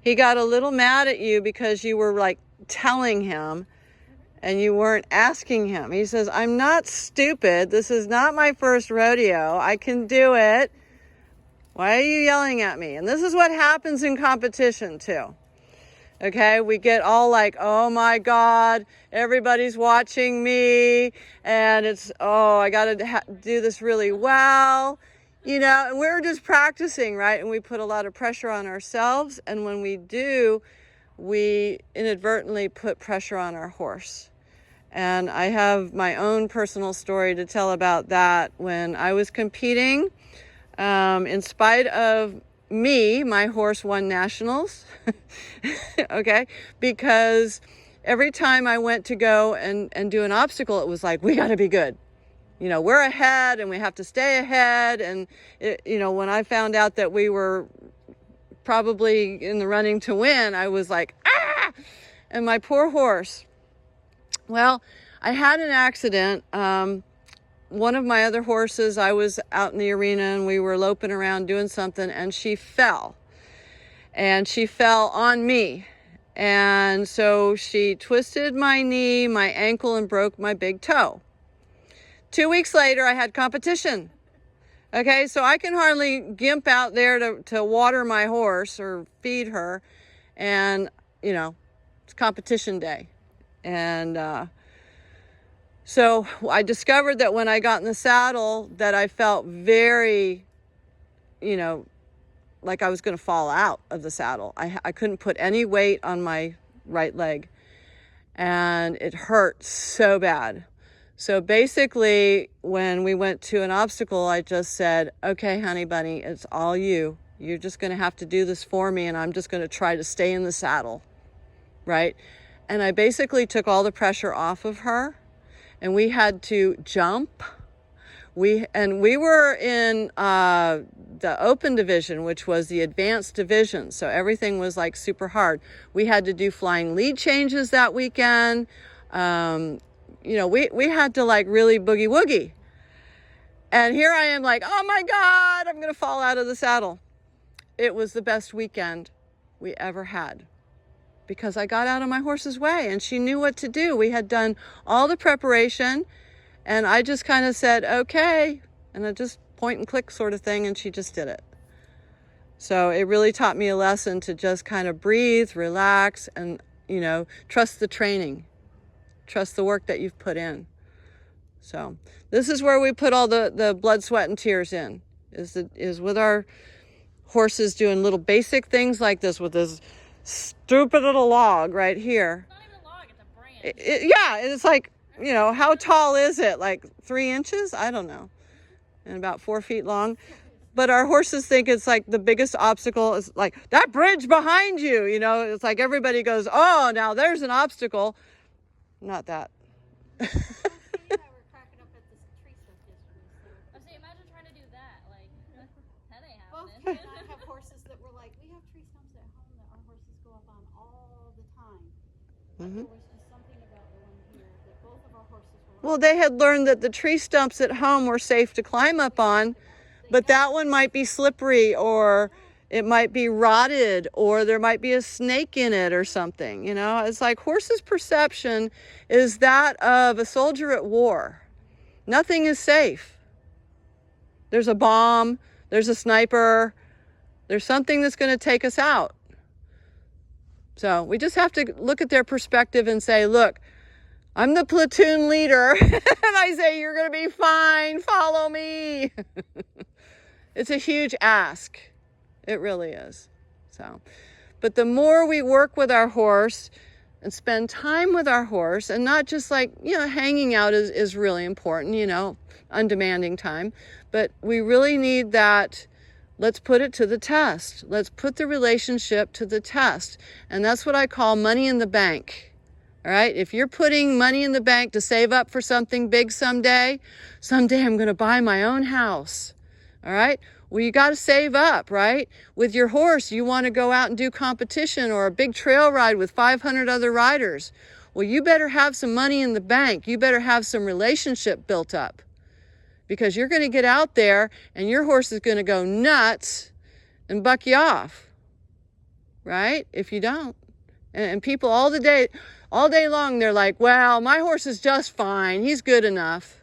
He got a little mad at you because you were like telling him and you weren't asking him. He says, I'm not stupid. This is not my first rodeo. I can do it. Why are you yelling at me? And this is what happens in competition too. Okay, we get all like, oh my God, everybody's watching me, and it's, oh, I got to do this really well, you know, and we're just practicing, right? And we put a lot of pressure on ourselves, and when we do, we inadvertently put pressure on our horse. And I have my own personal story to tell about that. When I was competing, in spite of me, my horse won nationals, okay, because every time I went to go and do an obstacle, it was like, we got to be good. You know, we're ahead and we have to stay ahead. And, you know, when I found out that we were probably in the running to win, I was like, ah! And my poor horse, well, I had an accident. One of my other horses, I was out in the arena and we were loping around doing something, and she fell. And she fell on me. And so she twisted my knee, my ankle, and broke my big toe. 2 weeks later, I had competition. Okay, so I can hardly gimp out there to water my horse or feed her. And, you know, it's competition day. And so I discovered that when I got in the saddle that I felt very, you know, like I was going to fall out of the saddle. I couldn't put any weight on my right leg, and it hurt so bad. So basically, when we went to an obstacle, I just said, okay, honey bunny, it's all you. You're just going to have to do this for me, and I'm just going to try to stay in the saddle, right? And I basically took all the pressure off of her, and we had to jump. We were in the open division, which was the advanced division. So everything was like super hard. We had to do flying lead changes that weekend. You know, we had to like really boogie woogie. And here I am like, oh my God, I'm going to fall out of the saddle. It was the best weekend we ever had, because I got out of my horse's way and she knew what to do. We had done all the preparation, and I just kind of said, okay, and I just point and click sort of thing, and she just did it. So it really taught me a lesson to just kind of breathe, relax, and, you know, trust the training, trust the work that you've put in. So this is where we put all the blood, sweat, and tears in, is with our horses doing little basic things like this with this stupid little log right here. It's not even a log, it's a branch. Yeah, it's like, you know, how tall is it? Like 3 inches? I don't know. And about 4 feet long. But our horses think it's like the biggest obstacle is like that bridge behind you. You know, it's like everybody goes, oh, now there's an obstacle. Not that. I say, imagine trying to do that. Like, that ain't happening. Both and I have horses that were like, we have tree stumps at home that our horses go up on all the time. Mm-hmm. There was just something about the one here that both of our horses were like, Well, they had learned that the tree stumps at home were safe to climb up on, but that one might be slippery, or it might be rotted, or there might be a snake in it or something. You know, it's like horses' perception is that of a soldier at war. Nothing is safe. There's a bomb, there's a sniper, there's something that's going to take us out. So we just have to look at their perspective and say, look, I'm the platoon leader, and I say, you're going to be fine, follow me. It's a huge ask. It really is. So, but the more we work with our horse and spend time with our horse, and not just like, you know, hanging out is really important, you know, undemanding time, but we really need that. Let's put it to the test. Let's put the relationship to the test. And that's what I call money in the bank. All right. If you're putting money in the bank to save up for something big someday I'm going to buy my own house. All right. Well, you got to save up, right? With your horse, you want to go out and do competition or a big trail ride with 500 other riders. Well, you better have some money in the bank. You better have some relationship built up, because you're going to get out there and your horse is going to go nuts and buck you off. right? If you don't. And people all day long, they're like, well, my horse is just fine. He's good enough.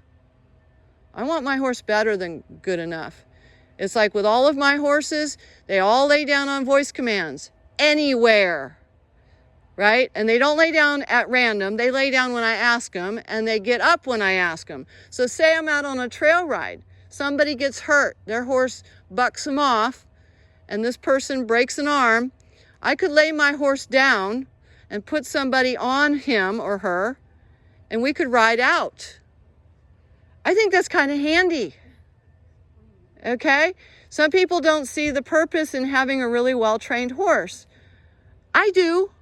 I want my horse better than good enough. It's like with all of my horses, they all lay down on voice commands anywhere, right? And they don't lay down at random. They lay down when I ask them, and they get up when I ask them. So say I'm out on a trail ride. Somebody gets hurt. Their horse bucks them off, and this person breaks an arm. I could lay my horse down and put somebody on him or her, and we could ride out. I think that's kind of handy. Okay? Some people don't see the purpose in having a really well-trained horse. I do.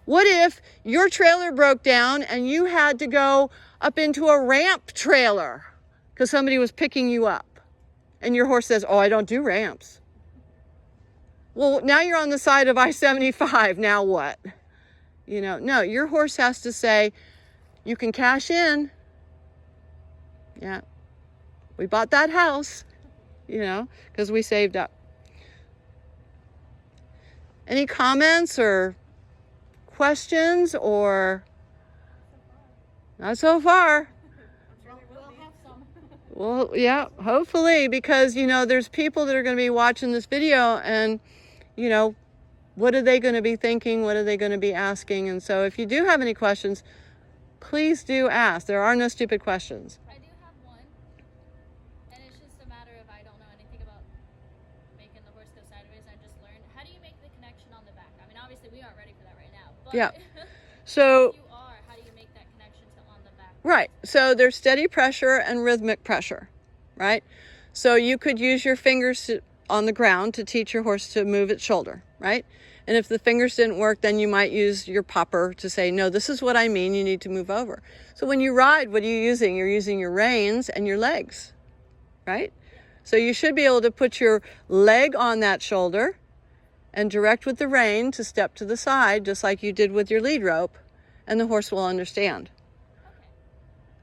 What if your trailer broke down and you had to go up into a ramp trailer because somebody was picking you up? And your horse says, oh, I don't do ramps. Well, now you're on the side of I-75. Now what? You know, no, your horse has to say, you can cash in. Yeah. We bought that house, you know, because we saved up. Any comments or questions or not so far? We'll have some. Well, yeah, hopefully, because, you know, there's people that are going to be watching this video and, you know, what are they going to be thinking? What are they going to be asking? And so if you do have any questions, please do ask. There are no stupid questions. I do have one, and it's just a matter of I don't know anything about making the horse go sideways. I just learned. How do you make the connection on the back? I mean, obviously we aren't ready for that right now. But Yeah. So if you are, how do you make that connection to on the back? right. So there's steady pressure and rhythmic pressure, right? So you could use your fingers on the ground to teach your horse to move its shoulder, right? And if the fingers didn't work, then you might use your popper to say, no, this is what I mean. You need to move over. So when you ride, what are you using? You're using your reins and your legs, right? So you should be able to put your leg on that shoulder and direct with the rein to step to the side, just like you did with your lead rope, and the horse will understand. Okay.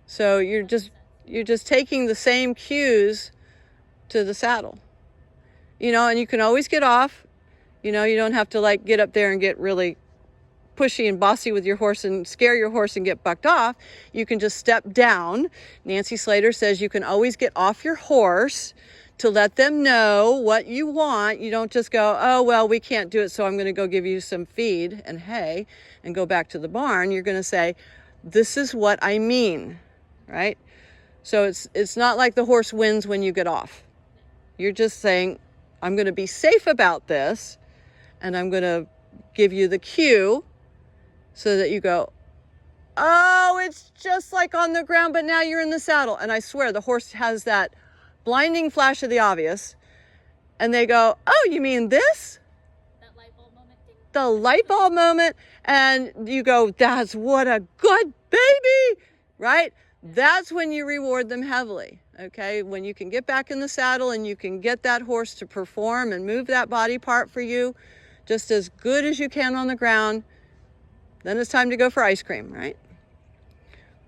So you're just taking the same cues to the saddle. You know, and you can always get off. You know, you don't have to like get up there and get really pushy and bossy with your horse and scare your horse and get bucked off. You can just step down. Nancy Slater says you can always get off your horse to let them know what you want. You don't just go, oh, well, we can't do it, so I'm going to go give you some feed and hay and go back to the barn. You're going to say, this is what I mean, right? So it's not like the horse wins when you get off. You're just saying, I'm going to be safe about this, and I'm going to give you the cue so that you go, oh, it's just like on the ground, but now you're in the saddle. And I swear the horse has that blinding flash of the obvious, and they go, oh, you mean this? That light bulb moment. Ding. The light bulb moment, and you go, that's what a good baby, right? That's when you reward them heavily, okay? When you can get back in the saddle and you can get that horse to perform and move that body part for you just as good as you can on the ground, then it's time to go for ice cream, right?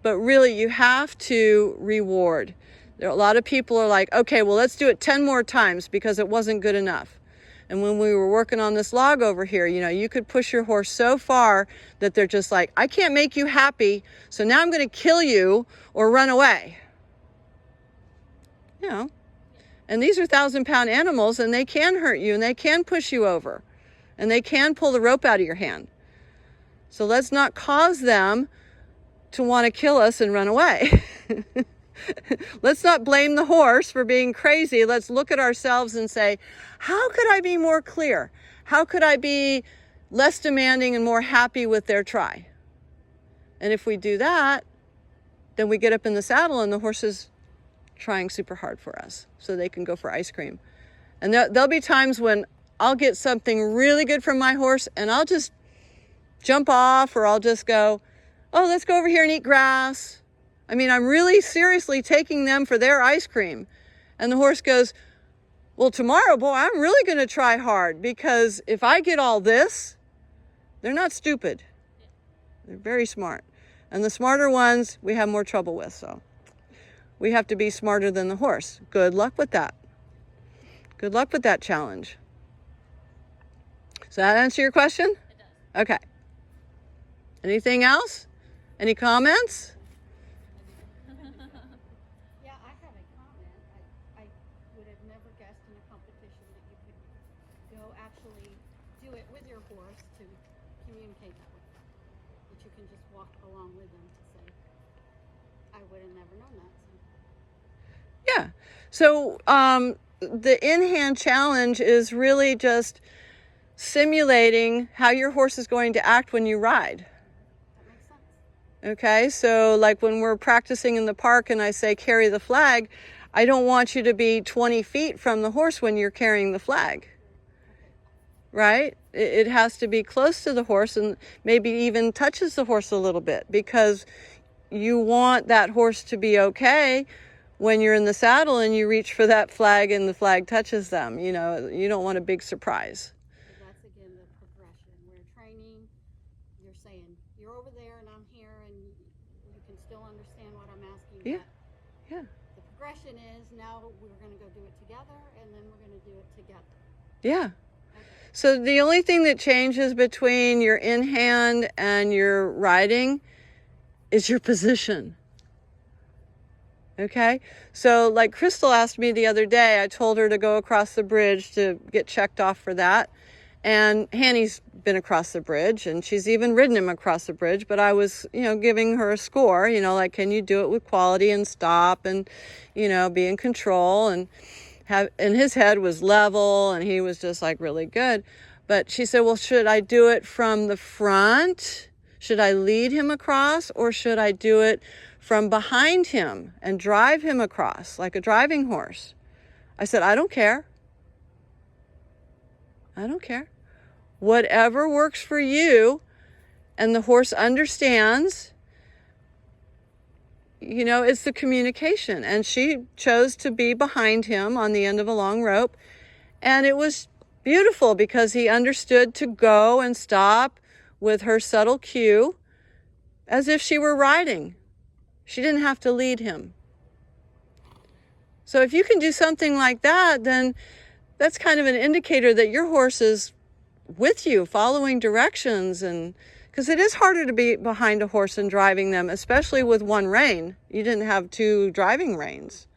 But really, you have to reward. There are a lot of people are like, okay, well, let's do it 10 more times because it wasn't good enough. And when we were working on this log over here, you know, you could push your horse so far that they're just like, I can't make you happy, so now I'm going to kill you or run away. You know, and these are 1,000-pound animals, and they can hurt you, and they can push you over, and they can pull the rope out of your hand. So let's not cause them to want to kill us and run away. Let's not blame the horse for being crazy. Let's look at ourselves and say, how could I be more clear? How could I be less demanding and more happy with their try? And if we do that, then we get up in the saddle and the horse is trying super hard for us so they can go for ice cream. And there'll be times when I'll get something really good from my horse and I'll just jump off, or I'll just go, oh, let's go over here and eat grass. I mean, I'm really seriously taking them for their ice cream. And the horse goes, well, tomorrow, boy, I'm really going to try hard, because if I get all this, they're not stupid. They're very smart. And the smarter ones we have more trouble with. So we have to be smarter than the horse. Good luck with that. Good luck with that challenge. Does that answer your question? It does. Okay. Anything else? Any comments? Yeah, I have a comment. I would have never guessed in a competition that you could go actually do it with your horse to communicate that way. That you can just walk along with them to say, I would have never known that. So. Yeah. So the in-hand challenge is really just simulating how your horse is going to act when you ride. That makes sense. Okay, so like when we're practicing in the park and I say carry the flag, I don't want you to be 20 feet from the horse when you're carrying the flag, right? It has to be close to the horse and maybe even touches the horse a little bit, because you want that horse to be okay when you're in the saddle and you reach for that flag and the flag touches them. You know, you don't want a big surprise. So that's again the progression. We're training. You're saying you're over there and I'm here, and you can still understand what I'm asking. Yeah. But Yeah. the progression is now we're going to go do it together, and then we're going to do it together. Yeah. Okay. So the only thing that changes between your in-hand and your riding is your position. Okay? So like Crystal asked me the other day, I told her to go across the bridge to get checked off for that. And Hanny's been across the bridge and she's even ridden him across the bridge, but I was, giving her a score, like, can you do it with quality and stop and, be in control, and his head was level and he was just like really good. But she said, well, should I do it from the front? Should I lead him across, or should I do it from behind him and drive him across like a driving horse? I said, I don't care. I don't care. Whatever works for you and the horse understands, it's the communication. And she chose to be behind him on the end of a long rope. And it was beautiful because he understood to go and stop with her subtle cue as if she were riding. She didn't have to lead him. So if you can do something like that, then that's kind of an indicator that your horse is with you, following directions. And because it is harder to be behind a horse and driving them, especially with one rein. You didn't have two driving lines.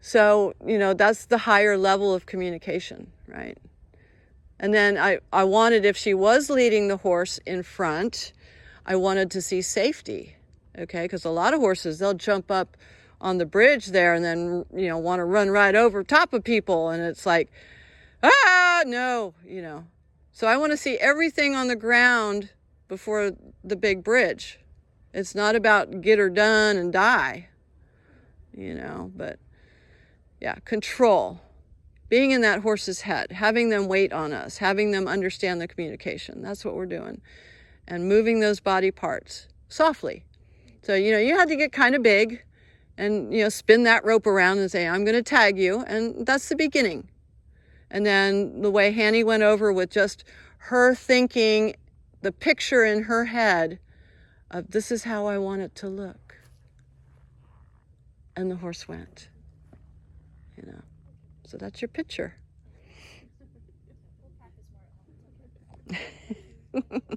So, that's the higher level of communication, right? And then I wanted, if she was leading the horse in front, I wanted to see safety, okay? Because a lot of horses, they'll jump up on the bridge there and then, want to run right over top of people. And it's like, no. So I want to see everything on the ground before the big bridge. It's not about get her done and die, but yeah, control. Being in that horse's head, having them wait on us, having them understand the communication. That's what we're doing. And moving those body parts softly. So, you had to get kind of big and, spin that rope around and say, I'm going to tag you. And that's the beginning. And then the way Hanny went over with just her thinking, the picture in her head of this is how I want it to look. And the horse went, So that's your picture. We'll practice more at home. It's okay.